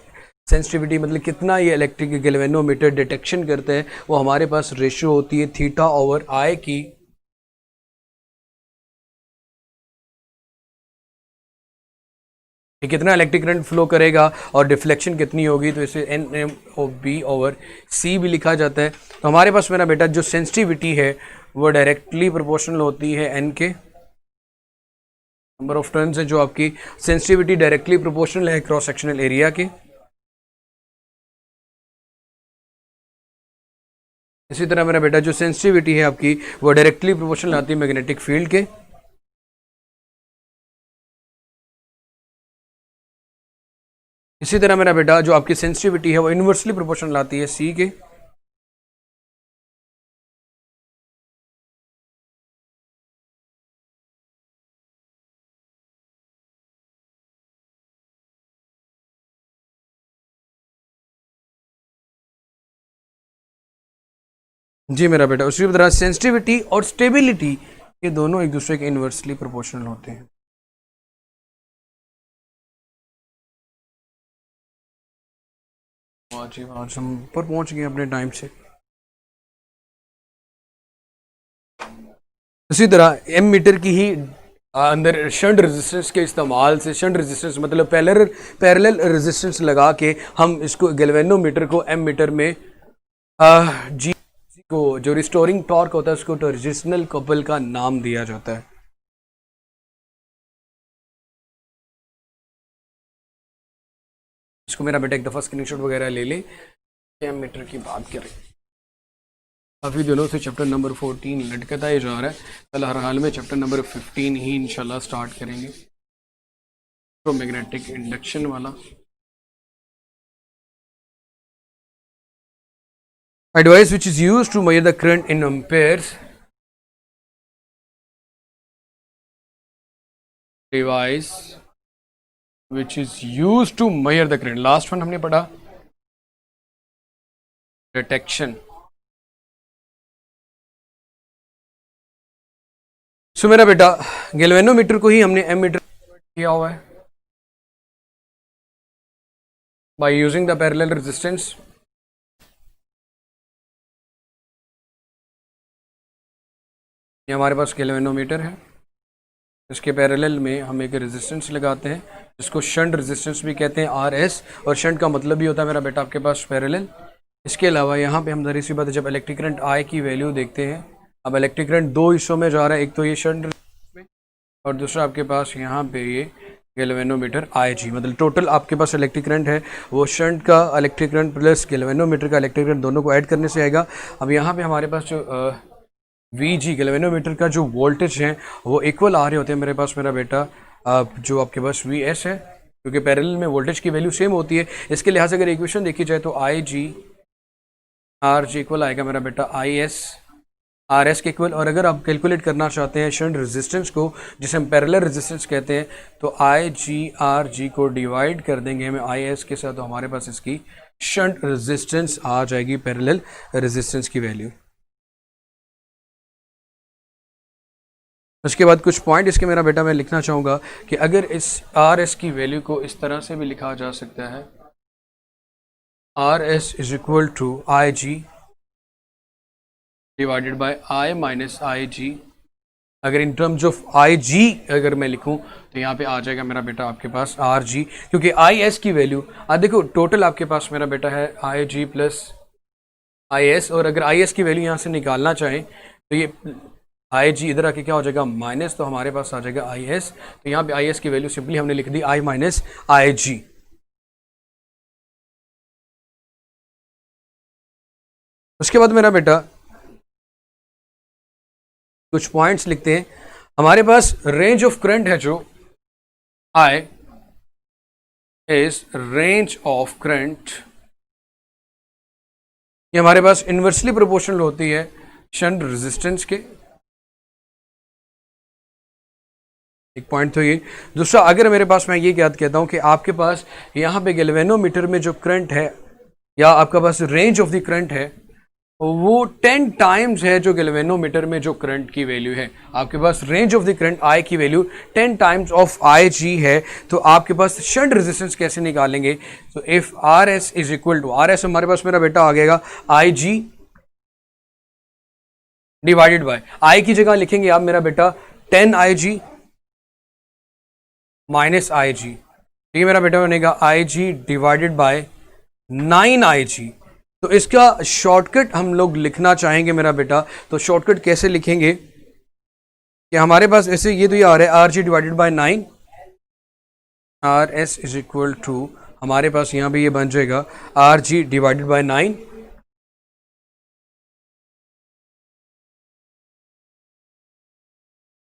सेंसिटिविटी मतलब कितना ये इलेक्ट्रिक गैल्वेनोमीटर डिटेक्शन करते हैं, वो हमारे पास रेशियो होती है थीटा ओवर आई की, कि कितना इलेक्ट्रिक करंट फ्लो करेगा और डिफ्लेक्शन कितनी होगी, तो इसे NMOB ओवर C भी लिखा जाता है। तो हमारे पास मेरा बेटा जो सेंसिटिविटी है वो डायरेक्टली प्रोपोर्शनल होती है N के नंबर ऑफ टर्न्स है, जो आपकी सेंसिटिविटी डायरेक्टली प्रोपोर्शनल है क्रॉस सेक्शनल एरिया के। इसी तरह मेरा बेटा जो सेंसिटिविटी है आपकी वो डायरेक्टली प्रोपोर्शनल आती है मैग्नेटिक फील्ड के। इसी तरह मेरा बेटा जो आपकी सेंसिटिविटी है वो इनवर्सली प्रोपोर्शनल आती है C के। जी मेरा बेटा उसी तरह सेंसिटिविटी और स्टेबिलिटी ये दोनों एक दूसरे के इनवर्सली प्रोपोर्शनल होते हैं। आज हम ऊपर पहुंच गए अपने टाइम से। इसी तरह एम मीटर की ही अंदर शंट रेजिस्टेंस के इस्तेमाल से, शंट रेजिस्टेंस मतलब पैरेलल रेजिस्टेंस लगा के हम इसको गैल्वेनोमीटर को एम मीटर में जी को जो रिस्टोरिंग टॉर्क होता है उसको टॉर्जिशनल कपल का नाम दिया जाता है। इसको मेरा बेटा एक दफ़ा स्क्रीनशॉट वगैरह ले ले। एमीटर की बात करें, काफ़ी दिनों से चैप्टर नंबर 14 लटकता ही जा रहा है। कल हर हाल में चैप्टर नंबर 15 ही इंशाल्लाह स्टार्ट करेंगे, इलेक्ट्रोमैग्नेटिक इंडक्शन वाला। A device which is used to measure the current in amperes. Device which is used to measure the current. Last one हमने पढ़ा डिटेक्शन। सो मेरा बेटा गैल्वेनोमीटर को ही हमने एमीटर किया हुआ है by using the parallel resistance. ये हमारे पास गैल्वेनोमीटर है, इसके पैरेलल में हम एक रेजिस्टेंस लगाते हैं जिसको शंट रेजिस्टेंस भी कहते हैं, आरएस। और शंट का मतलब भी होता है मेरा बेटा आपके पास पैरेलल। इसके अलावा यहाँ पे हम जरा सी बात है, जब इलेक्ट्रिक करंट आई की वैल्यू देखते हैं, अब इलेक्ट्रिक करंट दो हिस्सों में जा रहा है, एक तो ये शंट में और दूसरा आपके पास यहाँ पे ये गैल्वेनोमीटर IG। मतलब टोटल आपके पास इलेक्ट्रिक करंट है वो शंट का इलेक्ट्रिक करंट प्लस गैल्वेनोमीटर का इलेक्ट्रिक करंट दोनों को ऐड करने से आएगा। अब यहाँ पे हमारे पास जो VG गैल्वेनोमीटर का जो वोल्टेज है वो इक्वल आ रहे होते हैं मेरे पास मेरा बेटा जो आपके पास VS है, क्योंकि पैरेलल में वोल्टेज की वैल्यू सेम होती है। इसके लिहाज से अगर इक्वेशन देखी जाए तो IG RG इक्वल आएगा मेरा बेटा IS RS के इक्वल। और अगर आप कैलकुलेट करना चाहते हैं शंट रेजिस्टेंस को, जिसे हम पैरेलल रेजिस्टेंस कहते हैं, तो IG RG को डिवाइड कर देंगे हमें IS के साथ, तो हमारे पास इसकी शंट रेजिस्टेंस आ जाएगी पैरेलल रेजिस्टेंस की वैल्यू। उसके बाद कुछ पॉइंट इसके मेरा बेटा मैं लिखना चाहूँगा कि अगर इस RS की वैल्यू को इस तरह से भी लिखा जा सकता है, RS is equal to IG divided by I minus IG। अगर इन टर्म्स ऑफ IG अगर मैं लिखूं तो यहाँ पे आ जाएगा मेरा बेटा आपके पास RG, क्योंकि IS की वैल्यू देखो टोटल आपके पास मेरा बेटा है IG प्लस IS, और अगर IS की वैल्यू यहाँ से निकालना चाहें तो ये IG इधर आके क्या हो जाएगा माइनस, तो हमारे पास आ जाएगा IS। तो यहाँ पे IS की वैल्यू सिंपली हमने लिख दी I माइनस IG। उसके बाद मेरा बेटा कुछ पॉइंट्स लिखते हैं। हमारे पास रेंज ऑफ करंट है जो I is range of current, ये हमारे पास इन्वर्सली प्रोपोर्शनल होती है शंट रेजिस्टेंस के। एक पॉइंट तो ये। दूसरा, अगर मेरे पास मैं ये याद कहता हूं कि आपके पास यहाँ पे गैल्वेनोमीटर में जो करंट है या आपका पास रेंज ऑफ द करंट है वो 10 टाइम्स है जो गैल्वेनोमीटर में जो करंट की वैल्यू है। आपके पास range of the current I की वैल्यू 10 टाइम्स ऑफ IG है, तो आपके पास शंट रेजिस्टेंस कैसे निकालेंगे? तो if RS is equal to, RS हमारे पास मेरा बेटा आ गएगा IG डिवाइडेड बाय I की जगह लिखेंगे आप मेरा बेटा 10 IG माइनस IG, ये मेरा बेटा बनेगा IG डिवाइडेड बाय 9 IG। तो इसका शॉर्टकट हम लोग लिखना चाहेंगे मेरा बेटा, तो शॉर्टकट कैसे लिखेंगे कि हमारे पास ऐसे ये तो ये आ रहा है RG divided by 9, RS is equal to हमारे पास यहाँ पे ये बन जाएगा RG डिवाइडेड बाय 9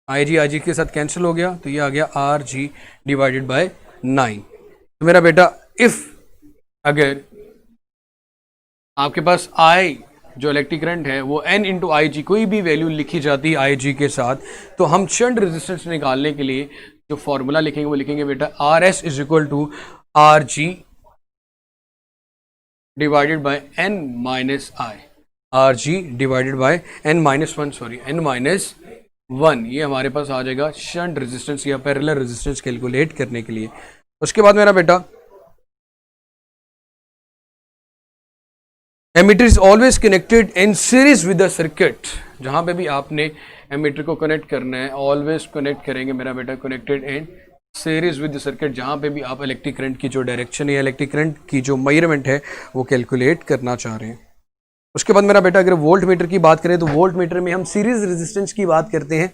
IG के साथ कैंसिल हो गया, तो ये आ गया RG डिवाइडेड बाय 9। तो मेरा बेटा इफ अगर आपके पास I जो इलेक्ट्रिक करंट है वो N इंटू IG कोई भी वैल्यू लिखी जाती है IG के साथ, तो हम शंट रेजिस्टेंस निकालने के लिए जो फॉर्मूला लिखेंगे वो लिखेंगे बेटा RS is equal to RG divided by N minus I, RG divided by N minus 1, sorry N minus 1। ये हमारे पास आ जाएगा शंट रेजिस्टेंस या पैरेलल रेजिस्टेंस कैलकुलेट करने के लिए। उसके बाद मेरा बेटा ammeter is always connected in series with the circuit. जहां पे भी आपने एमीटर को कनेक्ट करना है ऑलवेज कनेक्ट करेंगे मेरा बेटा connected in series with the circuit, जहां पे भी आप इलेक्ट्रिक करंट की जो डायरेक्शन या इलेक्ट्रिक करंट की जो मेजरमेंट है वो कैलकुलेट करना चाह रहे हैं। उसके बाद मेरा बेटा अगर वोल्ट मीटर की बात करें तो वोल्ट मीटर में हम सीरीज रेजिस्टेंस की बात करते हैं।